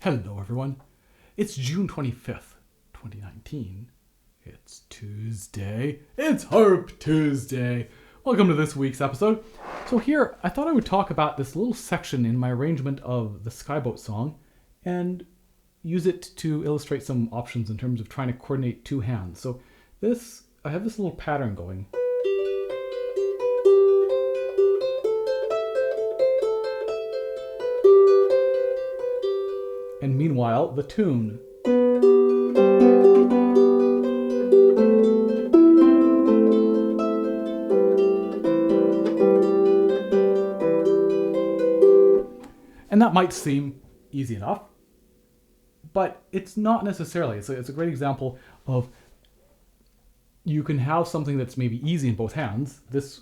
Hello everyone, it's June 25th, 2019. It's Tuesday, it's Harp Tuesday. Welcome to this week's episode. So here, I thought I would talk about this little section in my arrangement of the Skye Boat Song and use it to illustrate some options in terms of trying to coordinate two hands. So I have this little pattern going. And meanwhile, the tune. And that might seem easy enough, but it's not necessarily. It's a great example of you can have something that's maybe easy in both hands. This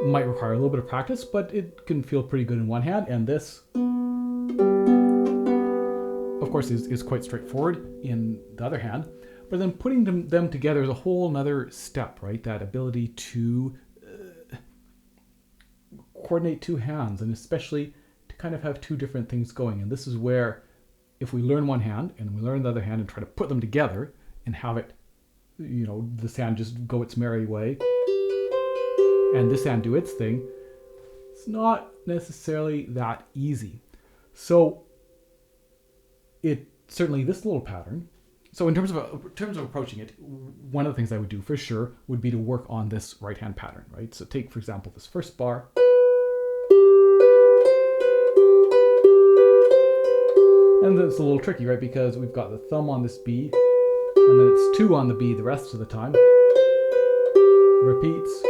might require a little bit of practice, but it can feel pretty good in one hand, and this of course is quite straightforward in the other hand, but then putting them together is a whole nother step, right? That ability to coordinate two hands, and especially to kind of have two different things going. And this is where, if we learn one hand and we learn the other hand and try to put them together and have it, this hand just go its merry way and this hand do its thing, it's not necessarily that easy. So it certainly, this little pattern. So in terms of approaching it, one of the things I would do for sure would be to work on this right hand pattern, right? So take, for example, this first bar. And it's a little tricky, right? Because we've got the thumb on this B, and then it's 2 on the B the rest of the time. Repeats.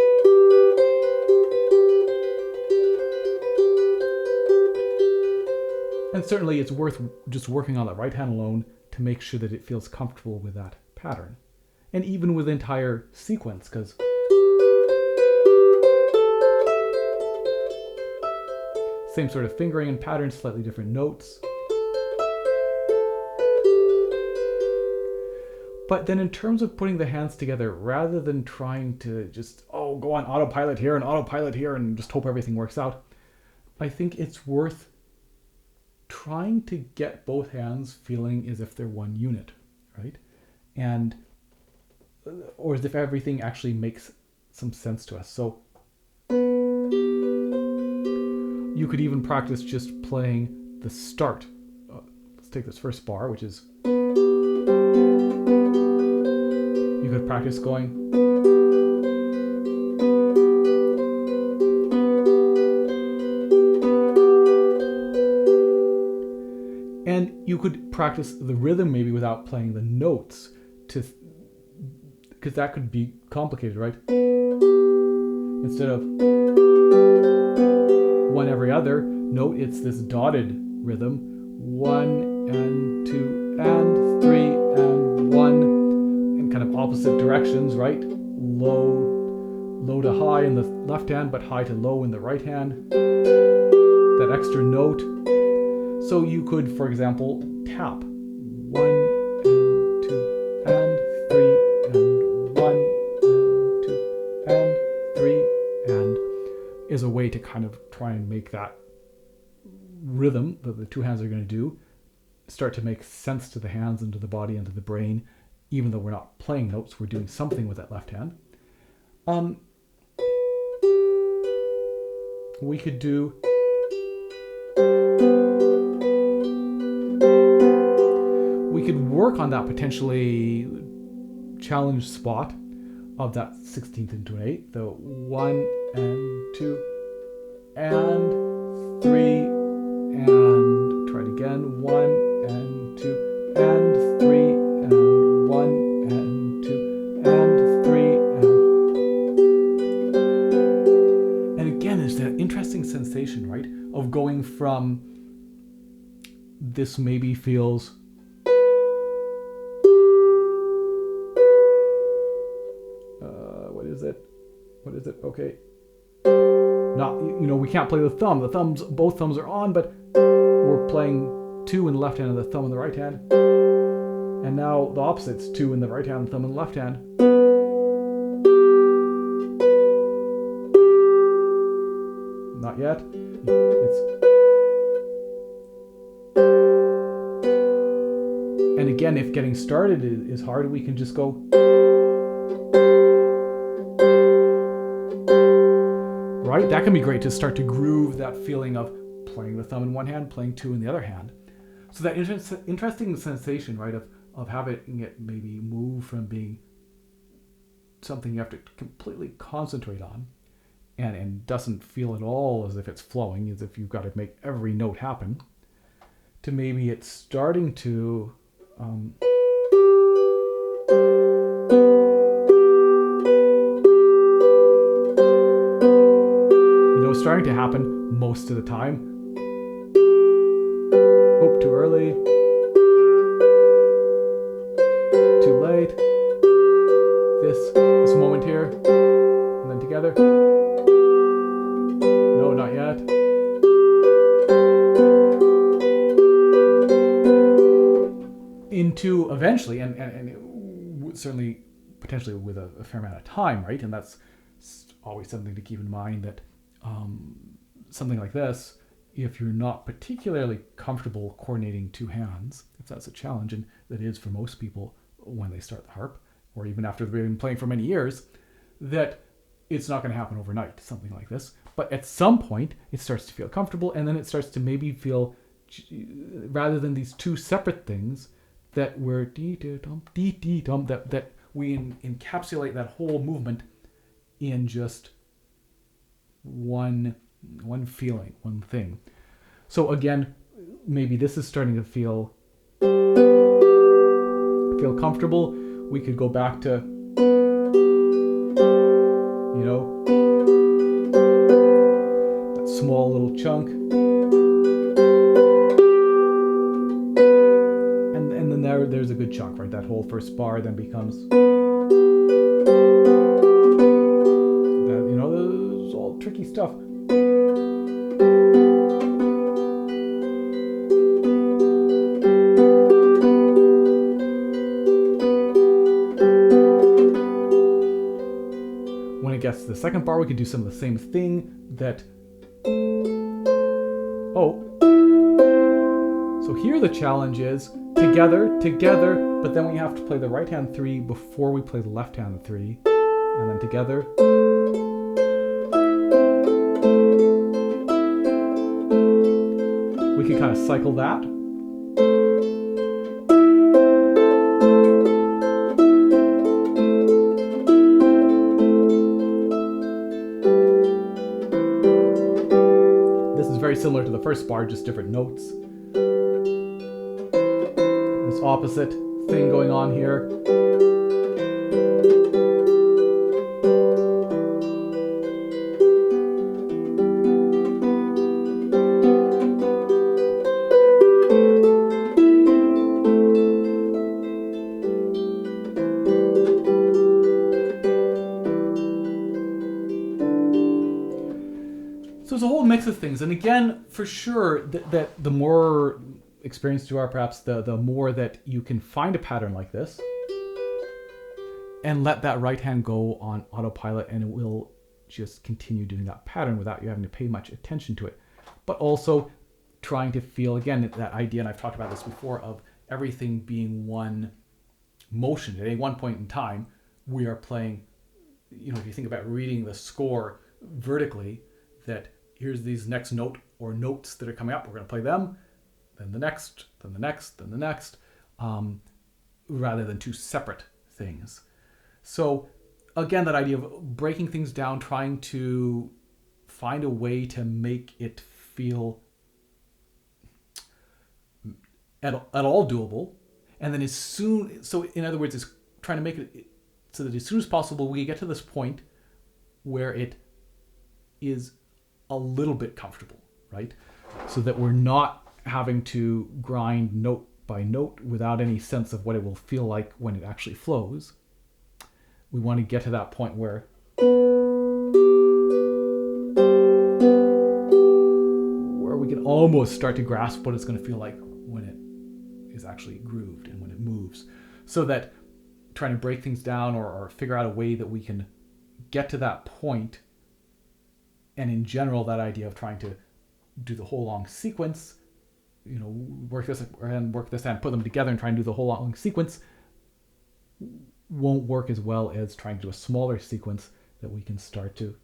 And certainly it's worth just working on that right hand alone to make sure that it feels comfortable with that pattern. And even with the entire sequence, because same sort of fingering and pattern, slightly different notes. But then in terms of putting the hands together, rather than trying to just, go on autopilot here and autopilot here and just hope everything works out, I think it's worth trying to get both hands feeling as if they're one unit, right? Or as if everything actually makes some sense to us. So you could even practice just playing the start. Let's take this first bar, which is, you could practice going, and you could practice the rhythm maybe without playing the notes, because that could be complicated, right? Instead of one every other note, it's this dotted rhythm. 1 and 2 and 3 and 1, in kind of opposite directions, right? Low to high in the left hand, but high to low in the right hand. That extra note. So you could, for example, tap 1 and 2 and 3 and 1 and 2 and 3 and is a way to kind of try and make that rhythm that the two hands are going to do start to make sense to the hands and to the body and to the brain. Even though we're not playing notes, we're doing something with that left hand. We could do, we could work on that potentially challenge spot of that 16th into an 8th, the 1 and 2 and 3 and try it again, 1 and 2 and 3 and 1 and 2 and 3 and again, there's that interesting sensation, right, of going from this maybe feels what is it? Okay. Not, we can't play the thumb. Both thumbs are on, but we're playing 2 in the left hand and the thumb in the right hand. And now the opposite's 2 in the right hand and thumb in the left hand. Not yet. It's And again, if getting started is hard, we can just go. Right? That can be great to start to groove that feeling of playing the thumb in one hand, playing two in the other hand. So that interesting sensation, right, of having it maybe move from being something you have to completely concentrate on and doesn't feel at all as if it's flowing, as if you've got to make every note happen, to maybe it's starting to starting to happen most of the time. Oh, too early. Too late. This moment here. And then together. No, not yet. Into eventually, and certainly potentially with a fair amount of time, right? And that's always something to keep in mind, that something like this, if you're not particularly comfortable coordinating two hands, if that's a challenge, and that is for most people when they start the harp, or even after they've been playing for many years, that it's not going to happen overnight, something like this. But at some point, it starts to feel comfortable, and then it starts to maybe feel, rather than these two separate things, that we're that we encapsulate that whole movement in just one feeling, one thing. So again, maybe this is starting to feel comfortable. We could go back to, that small little chunk, and then there's a good chunk, right? That whole first bar then becomes that, this is all tricky stuff. When it gets to the second bar, we could do some of the same thing that, so here the challenge is together, but then we have to play the right hand three before we play the left hand three, and then together. We could kind of cycle that. This is very similar to the first bar, just different notes. This opposite thing going on here. So there's a whole mix of things. And again, for sure, that the more experienced you are, perhaps the more that you can find a pattern like this and let that right hand go on autopilot, and it will just continue doing that pattern without you having to pay much attention to it. But also trying to feel, again, that idea, and I've talked about this before, of everything being one motion. At any one point in time, we are playing, if you think about reading the score vertically, that here's these next note or notes that are coming up, we're going to play them, then the next, then the next, then the next, rather than two separate things. So again, that idea of breaking things down, trying to find a way to make it feel at all doable, and then so in other words, it's trying to make it so that as soon as possible we get to this point where it is a little bit comfortable, right? So that we're not having to grind note by note without any sense of what it will feel like when it actually flows. We want to get to that point where we can almost start to grasp what it's going to feel like when it is actually grooved and when it moves. So that trying to break things down or figure out a way that we can get to that point, and in general, that idea of trying to do the whole long sequence work this and work this and put them together and try and do the whole long sequence won't work as well as trying to do a smaller sequence that we can start to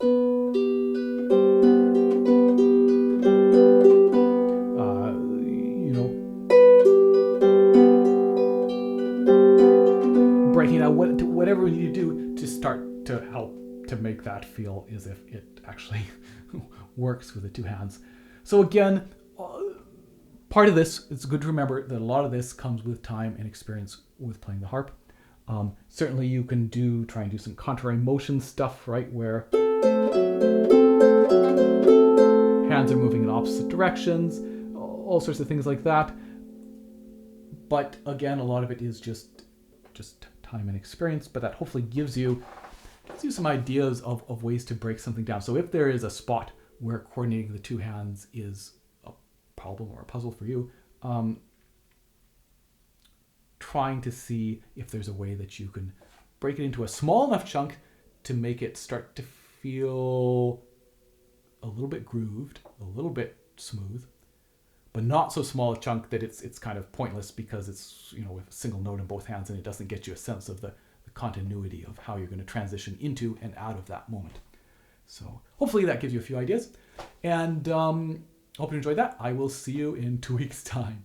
breaking out whatever we need to do to start to help to make that feel as if it actually works with the two hands. So again, part of this, it's good to remember that a lot of this comes with time and experience with playing the harp. Certainly you can try and do some contrary motion stuff, right, where hands are moving in opposite directions, all sorts of things like that. But again, a lot of it is just time and experience, but that hopefully gives you some ideas of ways to break something down. So if there is a spot where coordinating the two hands is a problem or a puzzle for you, trying to see if there's a way that you can break it into a small enough chunk to make it start to feel a little bit grooved, a little bit smooth, but not so small a chunk that it's kind of pointless because it's with a single note in both hands and it doesn't get you a sense of the continuity of how you're going to transition into and out of that moment. So hopefully that gives you a few ideas, and hope you enjoyed that. I will see you in 2 weeks' time.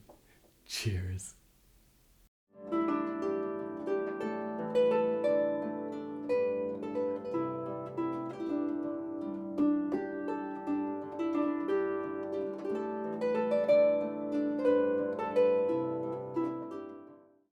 Cheers.